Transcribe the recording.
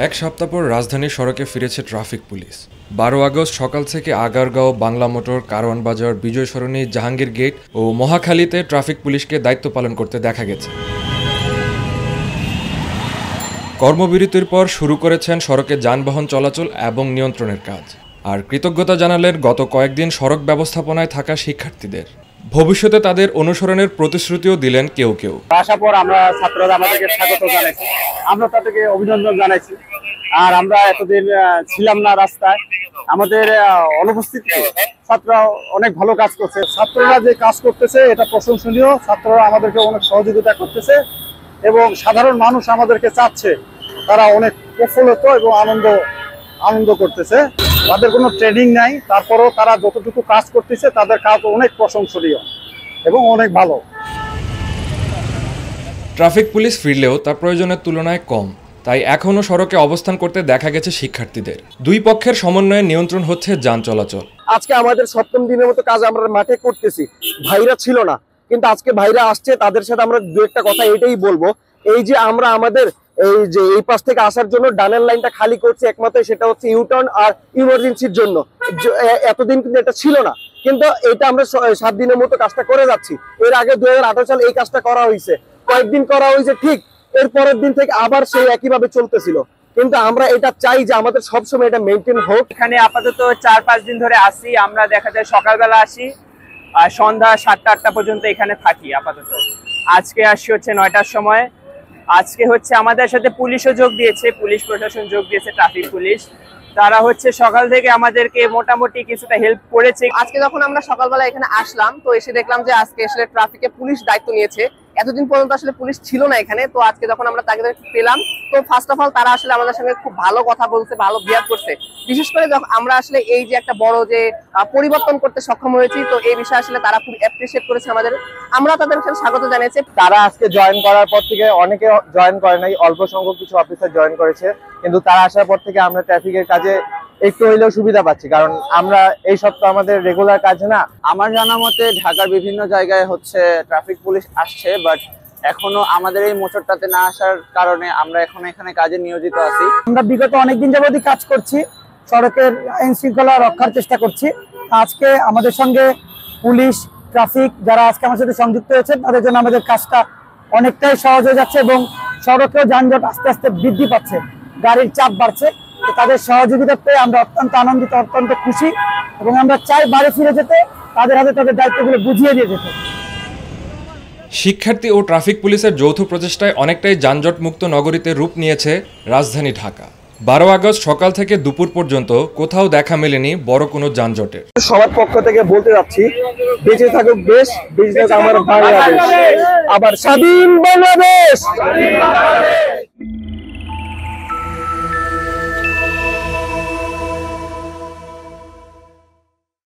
এক সপ্তাহ পর রাজধানীর সড়কে ফিরেছে ট্রাফিক পুলিশ। 12 আগস্ট সকাল থেকে আগারগাঁও, বাংলা মোটর, কারওয়ান বাজার, বিজয় সরণি, জাহাঙ্গীর গেট ও মহাখালীতে ট্রাফিক পুলিশকে দায়িত্ব পালন করতে দেখা গেছে। কর্মবিরতির পর শুরু করেছেন সড়কে যানবাহন চলাচল এবং নিয়ন্ত্রণের কাজ। আর কৃতজ্ঞতা জানালেন গত কয়েকদিন সড়ক ব্যবস্থাপনায় থাকা শিক্ষার্থীদের। ভবিষ্যতে তাদের অনুসরণের প্রতিশ্রুতিও দিলেন কেউ কেউ। আসার পর আমরা ছাত্ররা আমাদেরকে স্বাগত জানাইছি, আমরা তাদেরকে অভিনন্দন জানাইছি। আর আমরা এতদিন ছিলাম না রাস্তায়, আমাদের অনুপস্থিতিতে ছাত্ররা অনেক ভালো কাজ করছে। ছাত্ররা যে কাজ করতেছে এটা প্রশংসনীয়। ছাত্ররা আমাদেরকে অনেক সহযোগিতা করতেছে এবং সাধারণ মানুষ আমাদেরকে চাচ্ছে, তারা অনেক প্রফুল্লিত এবং আনন্দ করতেছে। তাদের কোনো ট্রেনিং নাই, তারপরেও তারা যতটুকু কাজ করতেছে তাদের কাজ অনেক প্রশংসনীয় এবং অনেক ভালো। ট্রাফিক পুলিশ ফিরলেও তা প্রয়োজনের তুলনায় কম, তাই এখনও সড়কে অবস্থান করতে দেখা গেছে শিক্ষার্থীদের। দুই পক্ষের সমন্বয়ে নিয়ন্ত্রণ হচ্ছে যান চলাচল। আজকে আমাদের সপ্তম দিনের মতো কাজ আমরা মাঠে করতেছি। ভাইরা ছিল না, কিন্তু আজকে ভাইরা আসছে, তাদের সাথে আমরা দু একটা কথা এটাই বলবো। এই যে আমরা আমাদের এই পাশ থেকে আসার জন্য ডানের লাইনটা খালি করছি, একমাত্র সেটা হচ্ছে ইউটার্ন আর ইমার্জেন্সির জন্য। এতদিন কিন্তু এটা ছিল না, কিন্তু এটা আমরা 7 দিনের মতো কাজটা করে যাচ্ছি। এর আগে 2018 সালে এই কাজটা করা হয়েছে, কয়েকদিন করা হয়েছে ঠিক, এর পরের দিন থেকে আবার সেই একইভাবে চলতেছিল। কিন্তু আমরা এটা চাই যে আমাদের সবসময় এটা মেনটেন হোক। এখানে আপাতত 4-5 দিন ধরে আসি আমরা, দেখা যায় সকালবেলা আসি আর সন্ধ্যা 7টা-8টা পর্যন্ত এখানে থাকি আপাতত। আজকে আসছি হচ্ছে 9টার সময়। আজকে হচ্ছে আমাদের সাথে পুলিশও যোগ দিয়েছে, পুলিশ প্রশাসন যোগ দিয়েছে, ট্রাফিক পুলিশ। তারা হচ্ছে সকাল থেকে আমাদেরকে মোটামুটি কিছুটা হেল্প করেছে। আজকে যখন আমরা সকালবেলা এখানে আসলাম, তো এসে দেখলাম যে আজকে আসলে ট্রাফিকে পুলিশ দায়িত্ব নিয়েছে। এতদিন পর্যন্ত আসলে পুলিশ ছিল না এখানে। তো আজকে যখন আমরা তাকে পেলাম, তো ফার্স্ট অফ অল তারা আসলে আমাদের সঙ্গে খুব ভালো কথা বলছে, ভালো বিহেভ করছে। বিশেষ করে যখন আমরা আসলে এই যে একটা বড় যে পরিবর্তন করতে সক্ষম হয়েছি, তো এই বিষয়ে আসলে তারা খুব অ্যাপ্রিসিয়েট করেছে আমাদের। আমরা তাদের স্বাগত জানিয়েছি। তারা আজকে জয়েন করার পর থেকে অনেকে জয়েন করে নাই, অল্প সংখ্যক কিছু অফিসার জয়েন করেছে, কিন্তু তারা আসার পর থেকে আমরা ট্রাফিকের কাজে একটু হইলেও সুবিধা পাচ্ছি, কারণ আমরা এই সপ্তাহ আমাদের রেগুলার কাজ না। আমার জানা মতে ঢাকার বিভিন্ন জায়গায় হচ্ছে ট্রাফিক পুলিশ আসছে, বাট এখনো আমাদের এই মোচরটাতে না আসার কারণে আমরা এখন এখানে কাজে নিয়োজিত আছি। আমরা বিগত অনেকদিন যাবতই কাজ করছি, সড়কের আইন শৃঙ্খলা রক্ষার চেষ্টা করছি। আজকে আমাদের সঙ্গে পুলিশ, ট্রাফিক যারা আজকে আমার সাথে সংযুক্ত হয়েছে, তাদের জন্য আমাদের কাজটা অনেকটাই সহজ হয়ে যাচ্ছে এবং সড়কেও যানজট আস্তে আস্তে বৃদ্ধি পাচ্ছে, গাড়ির চাপ বাড়ছে। তাদের সহযোগিতা পেয়ে আমরা অত্যন্ত আনন্দিত, অত্যন্ত খুশি এবং আমরা চাই বাড়ি ফিরে যেতে, তাদের হাতে তাদের দায়িত্বগুলো বুঝিয়ে দিয়ে যেতে। শিক্ষার্থী ও ট্রাফিক পুলিশের যৌথ প্রচেষ্টায় অনেকটাই যানজট মুক্ত নগরীতে রূপ নিয়েছে রাজধানী ঢাকা। 12 আগস্ট সকাল থেকে দুপুর পর্যন্ত কোথাও দেখা মেলেনি বড় কোনো যানজটের। সবার পক্ষ থেকে বলতে যাচ্ছি, বেঁচে থাকুক দেশ, বেঁচে থাকুক আমার বাংলাদেশ, আবার স্বাধীন বাংলাদেশ।